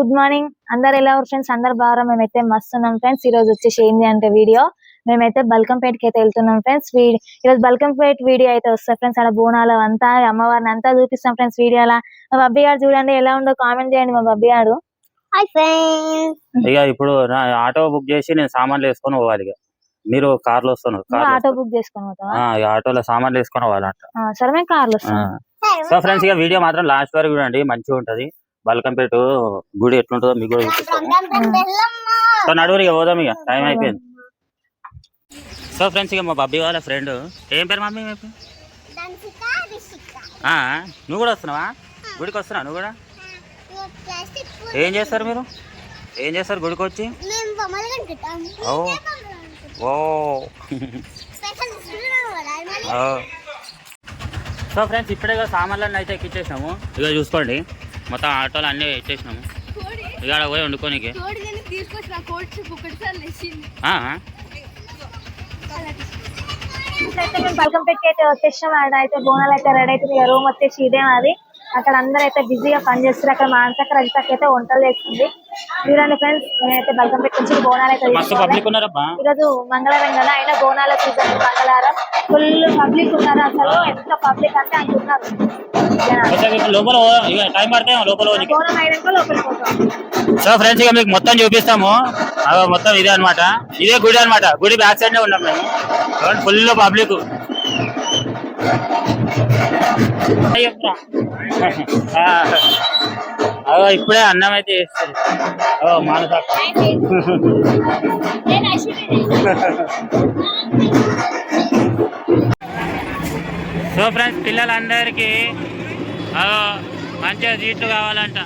Good morning అందరు ఎలా friends అందరు బాగా మేమైతే మస్తు ఉన్నాం ఫ్రెండ్స్. ఈ రోజు వచ్చేసి ఏంది అంటే వీడియో మేమైతే బల్కంపేటకి అయితే వెళ్తున్నాం ఫ్రెండ్స్. ఈరోజు బల్కంపేట వీడియో అయితే వస్తాయి ఫ్రెండ్స్. అక్కడ బోనాలు అంతా అమ్మవారిని అంతా చూపిస్తాం ఫ్రెండ్స్ వీడియోలా. మా బబ్బీ గారు చూడండి ఎలా ఉందో కామెంట్ చేయండి. మా బబ్బీ గారు ఇక ఇప్పుడు ఆటో బుక్ చేసి నేను సామాన్లు వేసుకొని పోవాలి. ఇక మీరు కార్లో వస్తున్నారు, ఆటో బుక్ చేసుకొని ఆటోలో సామాన్లు వేసుకొని పోవాలంట. సరే మేము కార్లో వస్తాం. సో ఫ్రెండ్స్ ఇక వీడియో మాత్రం లాస్ట్ వరకు చూడండి, మంచిగా ఉంటది. బల్కంపేట గుడి ఎట్లుంటుందో మీకు కూడా చూపిస్తాము. సో నడువురు ఇక పోదాం, ఇక టైం అయిపోయింది. సో ఫ్రెండ్స్ ఇక మా బబ్బీ వాళ్ళ ఫ్రెండ్, ఏం పేరు మమ్మీ? నువ్వు కూడా వస్తున్నావా గుడికి? వస్తున్నావు నువ్వు కూడా? ఏం చేస్తారు మీరు? ఏం చేస్తారు గుడికి వచ్చి? సో ఫ్రెండ్స్ ఇప్పుడే సామాన్లన్నీ అయితే ఎక్కిచ్చేసినాము. ఇక చూసుకోండి మొత్తం ఆటోలు అన్నీ ఎక్కేసినాము. ఇక పోయి వండుకోనికి బల్కంపేటకి అయితే వచ్చేసాం. అయితే బోనాలు అయితే రెడీ అవుతుంది. రూమ్ వచ్చేసి ఇదే అది. అక్కడ అందరూ అయితే బిజీగా పని చేస్తారు. అక్కడ మానసక్క రజితకి అయితే వంటలు చేస్తుంది. చూడండి ఫ్రెండ్స్, నేనైతే బల్కంపేట నుంచి బోనాలు అయితే ఈరోజు మంగళవారం కదా, అయినా బోనాల సీజన్ మంగళవారం ఫుల్ పబ్లిక్ ఉన్నారు. అసలు ఎంత పబ్లిక్ అంటే అంటున్నారు. సో ఫ్రెండ్స్ ఇక మీకు మొత్తం చూపిస్తాము. మొత్తం ఇదే అనమాట, ఇదే గుడి అనమాట. గుడి బ్యాక్ సైడ్ ఉన్నాం మేము. Full public. ఇప్పుడే అన్నం అయితే చేస్తారు మానసక్క. సో ఫ్రెండ్స్ పిల్లలందరికీ మంచిగా సీట్లు కావాలంట.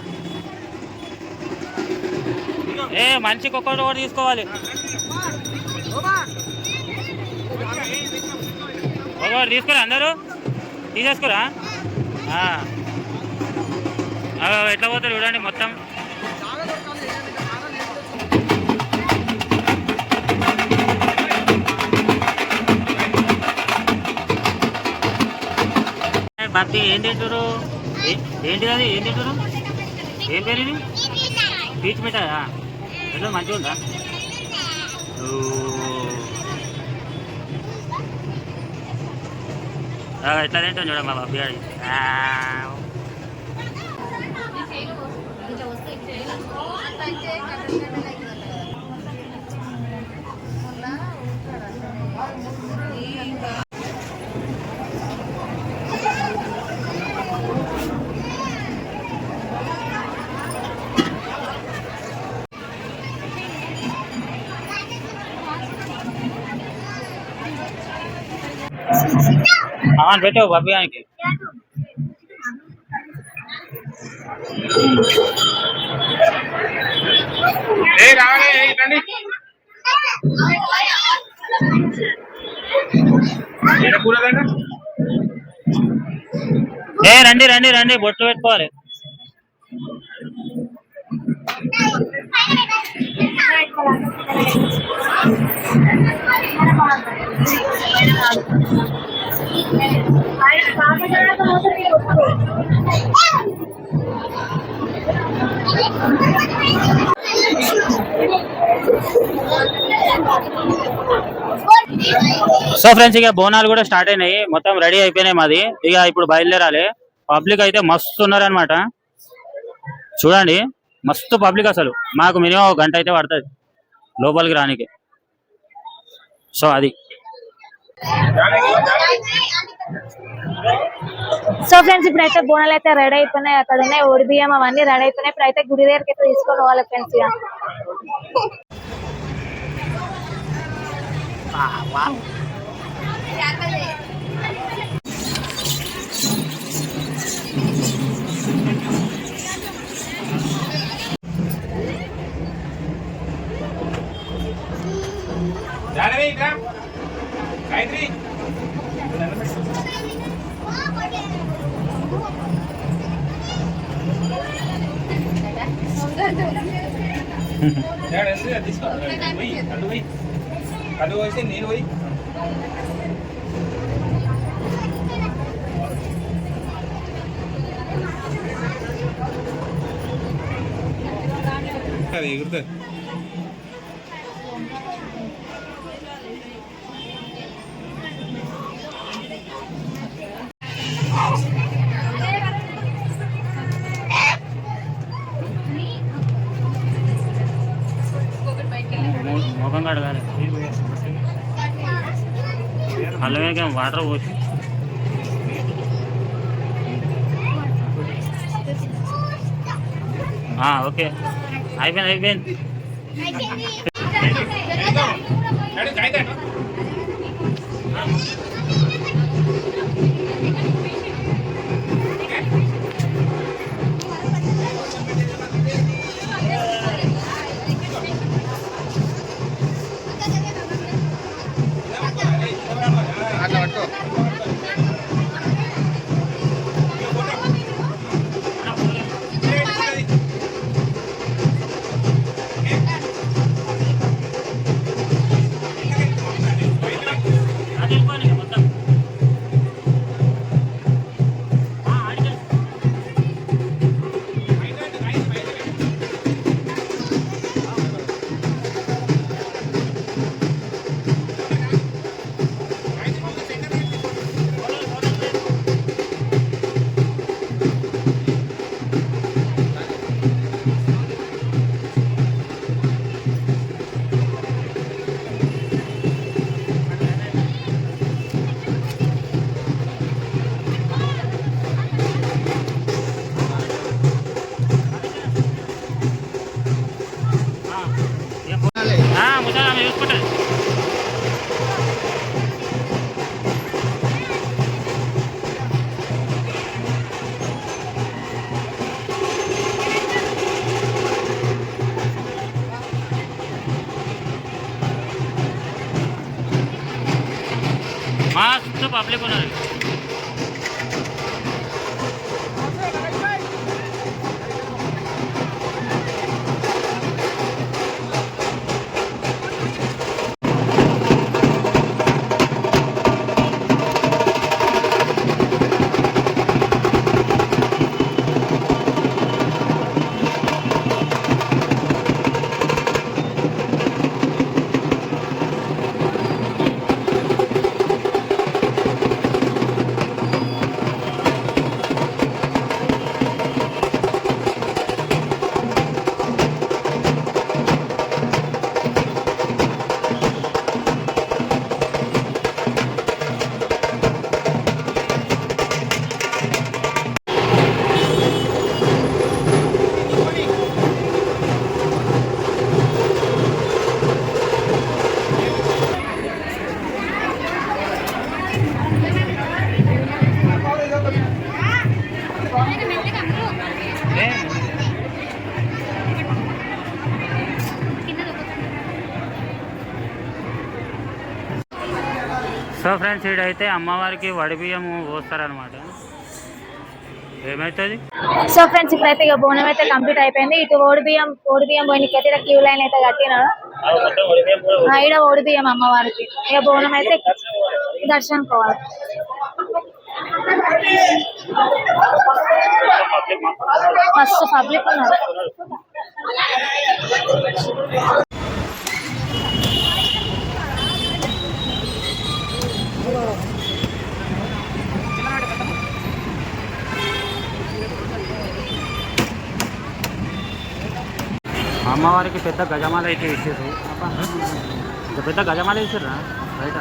మనిషికి ఒక్కటి కూడా తీసుకోవాలి. ఒకటి తీసుకోరా, అందరూ తీసేసుకోరా. ఎట్లా పోతారు చూడండి మొత్తం. భక్తి ఏం తింటారు? ఏంటిది అది? ఏం తింటారు? ఏం పేరు ఇది? పీచ్ మిఠాయా? ఎట్లా మంచిగా ఉందా? ఎట్లా తింటాను చూడ మా బాబు గారి. పెట్టావు బాబీ ఆయనకి. రండి రండి రండి, బొట్టు పెట్టుకోవాలి. సో ఫ్రెండ్స్ ఇక బోనాలు కూడా స్టార్ట్ అయినాయి, మొత్తం రెడీ అయిపోయినాయి మాది. ఇక ఇప్పుడు బయలుదేరాలి. పబ్లిక్ అయితే మస్తు ఉన్నారనమాట. చూడండి మస్తు పబ్లిక్. అసలు మాకు మినిమం 1 గంట అయితే పడుతుంది లోపలికి రానికి. సో అది. సో ఫ్రెండ్స్ ఇప్పుడైతే బోనాలు అయితే రెడీ అయిపోయినాయి. అక్కడ ఉన్నాయి ఓడి బియ్యం అవన్నీ రెడీ అయిపోయినాయి. ఇప్పుడు అయితే గుడి దగ్గరికి అయితే తీసుకొని పోవాలి ఫ్రెండ్స్. కడు వేసి నీళ్ళు పోయి అది ఎగురుతుంది. ముఖం కడగాలి అల్లమే వాటర్ పోసి ఓకే అయిపోయింది ముసలి ఆమె చూసుకుంటుంది మస్తు పబ్లిక్ ఉన్నారు సో ఫ్రెండ్స్ ఇడైతే అమ్మవారికి వడిబియ్యము పోస్తారనమాట ఏమవుతుంది సో ఫ్రెండ్స్ ఇప్పుడైతే ఇక బోనం అయితే కంప్లీట్ అయిపోయింది. ఇటు ఓడి బియ్యం పోయినకి అయితే క్యూ లైన్ అయితే కట్టినాడు. ఈడ ఓడి బియ్యం అమ్మవారికి ఇక బోనం అయితే దర్శనం పోవాలి. మస్తు పబ్లిక్ ఉన్నారు. అమ్మవారికి పెద్ద గజమాల అయితే ఇచ్చారు. పెద్ద గజమాల ఇచ్చారా బయట.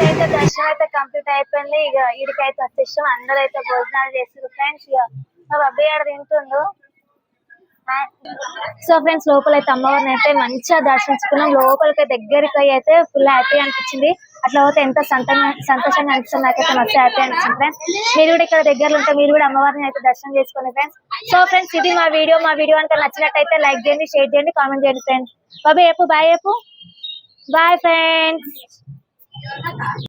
అయితే దర్శనం అయితే కంప్లీట్ అయిపోయింది. ఇక ఈడికైతే వచ్చేసాం. అందరూ అయితే భోజనాలు చేస్తారు ఫ్రెండ్స్. ఇక మా బాబాయ్ ఆడ తింటుండు. సో ఫ్రెండ్స్ లోపలైతే అమ్మవారిని అయితే మంచిగా దర్శించుకున్నాం. లోపలికి దగ్గరికి అయితే ఫుల్ హ్యాపీ అనిపించింది. అట్లా పోతే ఎంత సంతోషంగా అనిపిస్తుంది. నాకైతే మస్తు హ్యాపీ అనిపించింది ఫ్రెండ్స్. మీరు కూడా ఇక్కడ దగ్గరలో ఉంటే మీరు కూడా అమ్మవారిని అయితే దర్శనం చేసుకోండి ఫ్రెండ్స్. సో ఫ్రెండ్స్ ఇది మా వీడియో కనుక నచ్చినట్టయితే లైక్ చేయండి, షేర్ చేయండి, కామెంట్ చేయండి ఫ్రెండ్స్. బాబాయ్ చెప్పు బాయ్ ఫ్రెండ్స్.